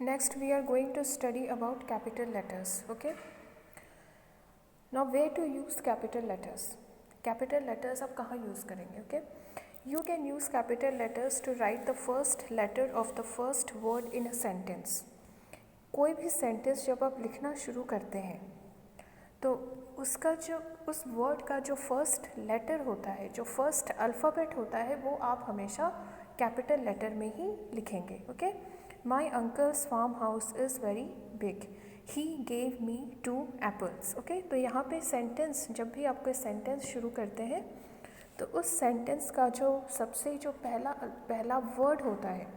Next, we are going to study about capital letters. Okay. Now, where to use capital letters? Capital letters आप कहाँ use करेंगे? Okay. You can use capital letters to write the first letter of the first word in a sentence. कोई भी sentence जब आप लिखना शुरू करते हैं तो उसका जो उस वर्ड का जो फर्स्ट लेटर होता है, जो फर्स्ट अल्फ़ाबेट होता है, वो आप हमेशा कैपिटल लेटर में ही लिखेंगे. Okay. My uncle's farm house is very big. He gave me 2 apples. Okay. तो यहाँ पे सेंटेंस, जब भी आप कोई सेंटेंस शुरू करते हैं तो उस सेंटेंस का जो सबसे जो पहला वर्ड होता है,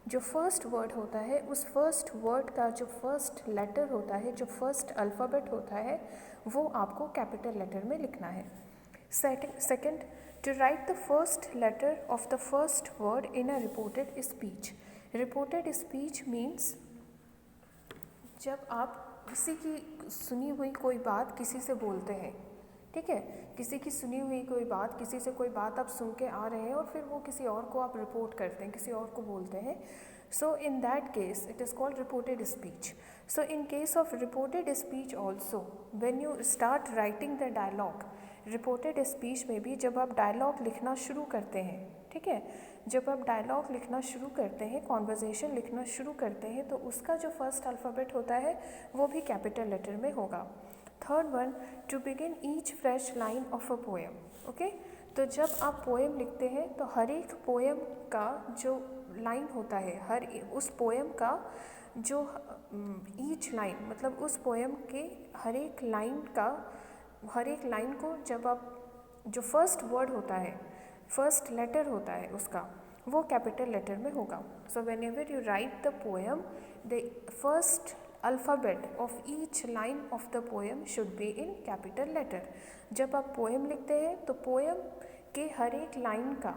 जो फर्स्ट वर्ड होता है, उस फर्स्ट वर्ड का जो फर्स्ट लेटर होता है, जो फर्स्ट अल्फ़ाबेट होता है, वो आपको कैपिटल लेटर में लिखना है. Second, to write the first letter of the first word in a reported speech. Reported speech means जब आप किसी की सुनी हुई कोई बात किसी से बोलते हैं, ठीक है, किसी की सुनी हुई कोई बात, किसी से कोई बात आप सुन के आ रहे हैं और फिर वो किसी और को आप रिपोर्ट करते हैं, किसी और को बोलते हैं. So in that case it is called reported speech. So in case of reported speech also when you start writing the dialogue, reported speech में भी जब आप डायलॉग लिखना शुरू करते हैं, ठीक है, जब आप डायलॉग लिखना शुरू करते हैं, कॉन्वर्जेसन लिखना शुरू करते हैं, तो उसका जो फर्स्ट अल्फ़ाबेट होता है वो भी कैपिटल लेटर में होगा. Third one, to begin each fresh line of a poem. Okay. तो जब आप पोएम लिखते हैं तो हर एक पोएम का जो लाइन होता है, उस पोएम का जो ईच लाइन, मतलब उस पोएम के हर एक लाइन को जब आप, जो फर्स्ट वर्ड होता है, फर्स्ट लेटर होता है उसका, वो कैपिटल लेटर में होगा. So whenever you write the poem, the first alphabet of each line of the poem should be in capital letter. जब आप पोएम लिखते हैं तो पोएम के हर एक लाइन का,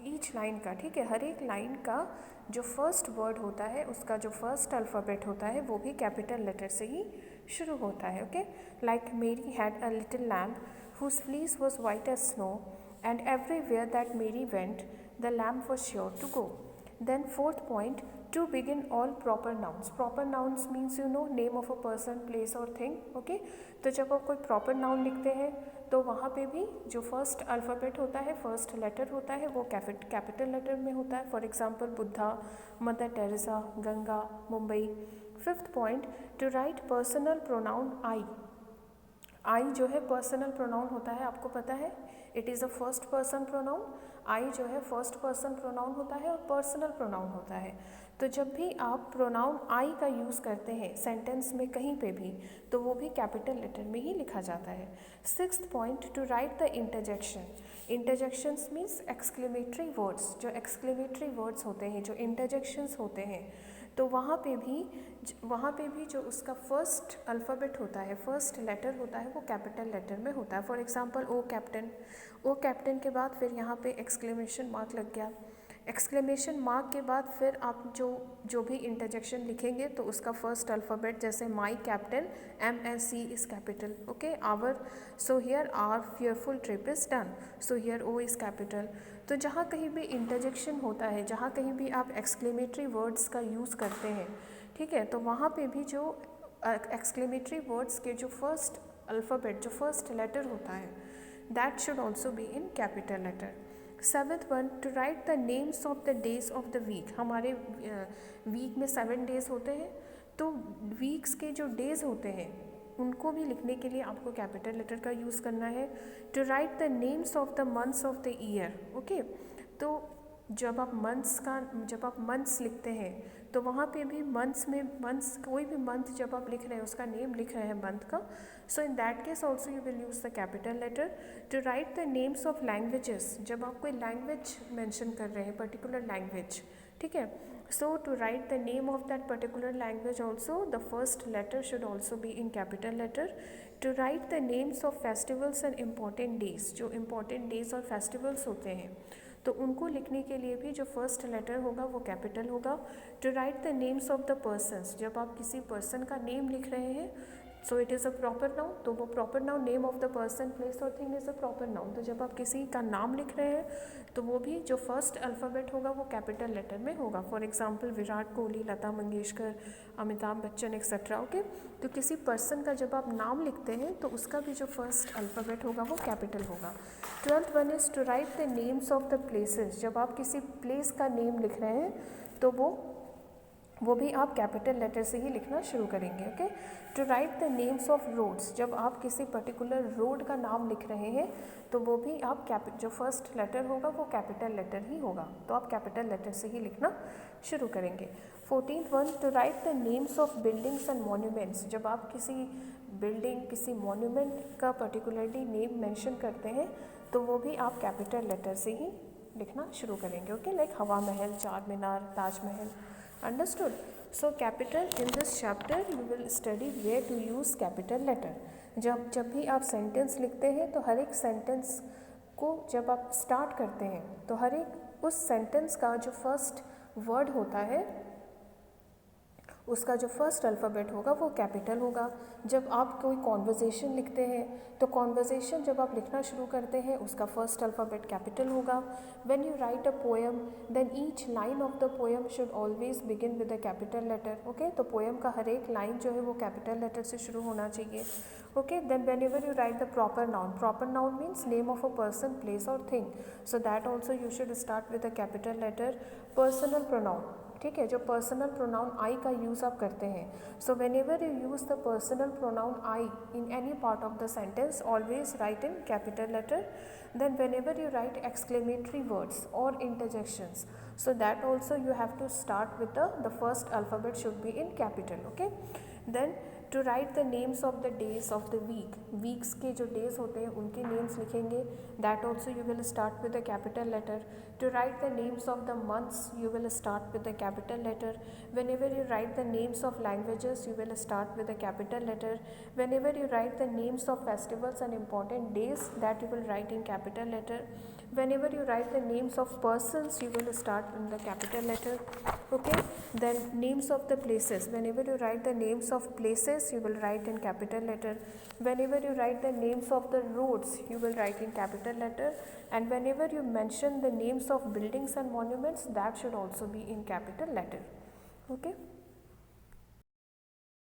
ईच लाइन का, ठीक है, हर एक लाइन का जो फर्स्ट वर्ड होता है, उसका जो फर्स्ट अल्फ़ाबेट होता है, वो भी कैपिटल लेटर से ही शुरू होता है. Okay. Like Mary had a little lamp whose fleece was white as snow, and everywhere that Mary went, the lamp was sure to go. Then fourth point, to begin all proper nouns. Proper nouns means you know name of a person, place or thing. Okay. तो जब आप कोई proper noun लिखते हैं तो वहाँ पे भी जो फर्स्ट अल्फ़ाबेट होता है, फर्स्ट लेटर होता है, वो कैपिटल लेटर में होता है. For example Buddha, mother Teresa, Ganga, Mumbai. Fifth point, to write personal pronoun I. I जो है पर्सनल प्रोनाउन होता है, आपको पता है, it is a first person pronoun. I जो है फर्स्ट पर्सन प्रोनाउन होता है और पर्सनल प्रोनाउन होता है. तो जब भी आप प्रोनाउन आई का यूज़ करते हैं सेंटेंस में कहीं पे भी, तो वो भी कैपिटल लेटर में ही लिखा जाता है. Sixth point, to write the interjection. Interjections means exclamatory words. जो एक्सक्लेमेटरी वर्ड्स होते हैं, जो इंटरजेक्शंस होते हैं, तो वहाँ पे भी जो उसका फर्स्ट अल्फ़ाबेट होता है, फर्स्ट लेटर होता है, वो कैपिटल लेटर में होता है. फॉर एग्जांपल ओ कैप्टन के बाद फिर यहाँ पे एक्सक्लेमेशन मार्क लग गया. एक्सक्लेमेशन मार्क के बाद फिर आप जो भी इंटरजेक्शन लिखेंगे तो उसका फर्स्ट अल्फ़ाबेट, जैसे my captain, MSC is capital. Okay. Our, so here our fearful trip is done, so here O is capital. तो जहाँ कहीं भी इंटरजेक्शन होता है, जहाँ कहीं भी आप एक्सक्लेमेटरी वर्ड्स का यूज़ करते हैं, ठीक है, तो वहाँ पे भी जो एक्सक्लेमेटरी वर्ड्स के जो फर्स्ट अल्फ़ाबेट, जो फर्स्ट लेटर होता है, that should also be in capital letter. Seventh one, to write the names of the days of the week. हमारे वीक में 7 डेज होते हैं, तो वीक्स के जो डेज होते हैं उनको भी लिखने के लिए आपको कैपिटल लेटर का यूज़ करना है. To write the names of the months of the year. Okay. तो जब आप मंथ्स लिखते हैं तो वहाँ पे भी मंथ्स कोई भी मंथ जब आप लिख रहे हैं, उसका नेम लिख रहे हैं मंथ का, so in that case also you will use the capital letter. To write the names of languages. जब आप कोई लैंग्वेज मेंशन कर रहे हैं, पर्टिकुलर लैंग्वेज, ठीक है, so to write the name of that particular language also, the first letter should also be in capital letter. To write the names of festivals and important days. जो important days और festivals होते हैं तो उनको लिखने के लिए भी जो फर्स्ट लेटर होगा वो कैपिटल होगा. To write the names of the persons. जब आप किसी पर्सन का नेम लिख रहे हैं so it is a proper noun, तो वो proper noun name of the person place और thing is a proper noun. तो जब आप किसी का नाम लिख रहे हैं तो वो भी जो फर्स्ट अल्फ़ाबेट होगा वो कैपिटल लेटर में होगा। For example Virat Kohli, Lata Mangeshkar, Amitabh Bachchan etcetera. Okay, तो किसी पर्सन का जब आप नाम लिखते हैं तो उसका भी जो फर्स्ट अल्फ़ाबेट होगा वो कैपिटल होगा। 12th one is to write the names of the places. जब आप किसी प्लेस का नेम लिख रहे हैं तो वो भी आप कैपिटल लेटर से ही लिखना शुरू करेंगे। Okay, to write the names of roads. जब आप किसी पर्टिकुलर रोड का नाम लिख रहे हैं तो वो भी आप जो फर्स्ट लेटर होगा वो कैपिटल लेटर ही होगा, तो आप कैपिटल लेटर से ही लिखना शुरू करेंगे। 14th one, to write the names of buildings and monuments. जब आप किसी बिल्डिंग, किसी मॉन्यूमेंट का पर्टिकुलरली नेम मेंशन करते हैं तो वो भी आप कैपिटल लेटर से ही लिखना शुरू करेंगे। ओके, लाइक हवा महल, चार मीनार, Taj Mahal. Understood? So capital in this chapter you will study where to use capital letter. जब भी आप सेंटेंस लिखते हैं तो हर एक सेंटेंस को जब आप स्टार्ट करते हैं तो हर एक उस सेंटेंस का जो फर्स्ट वर्ड होता है उसका जो फर्स्ट अल्फ़ाबेट होगा वो कैपिटल होगा। जब आप कोई कॉन्वर्जेसन लिखते हैं तो कॉन्वर्जेसन जब आप लिखना शुरू करते हैं उसका फर्स्ट अल्फ़ाबेट कैपिटल होगा। When you write a poem then each line of the poem should always begin with a capital letter. Okay, तो पोएम का हर एक लाइन जो है वो कैपिटल लेटर से शुरू होना चाहिए। Okay, then whenever you write the proper noun means name of a person, place और thing, so that also you should start with a capital letter. Personal pronoun, ठीक है, जो पर्सनल प्रोनाउन आई का use आप करते हैं, so whenever you use the personal pronoun I in any part of the sentence always write in capital letter. Then whenever you write exclamatory words और interjections, so that also you have to start with the first alphabet should be in capital. Okay, then to write the names of the days of the weeks के जो days होते हैं उनके names लिखेंगे, that also you will start with a capital letter. To write the names of the months you will start with a capital letter. Whenever you write the names of languages you will start with a capital letter. Whenever you write the names of festivals and important days, that you will write in capital letter. Whenever you write the names of persons you will start in the capital letter. Okay, then names of the places, whenever you write the names of places you will write in capital letter. Whenever you write the names of the roads you will write in capital letter. And whenever you mention the names of buildings and monuments, that should also be in capital letter. Okay.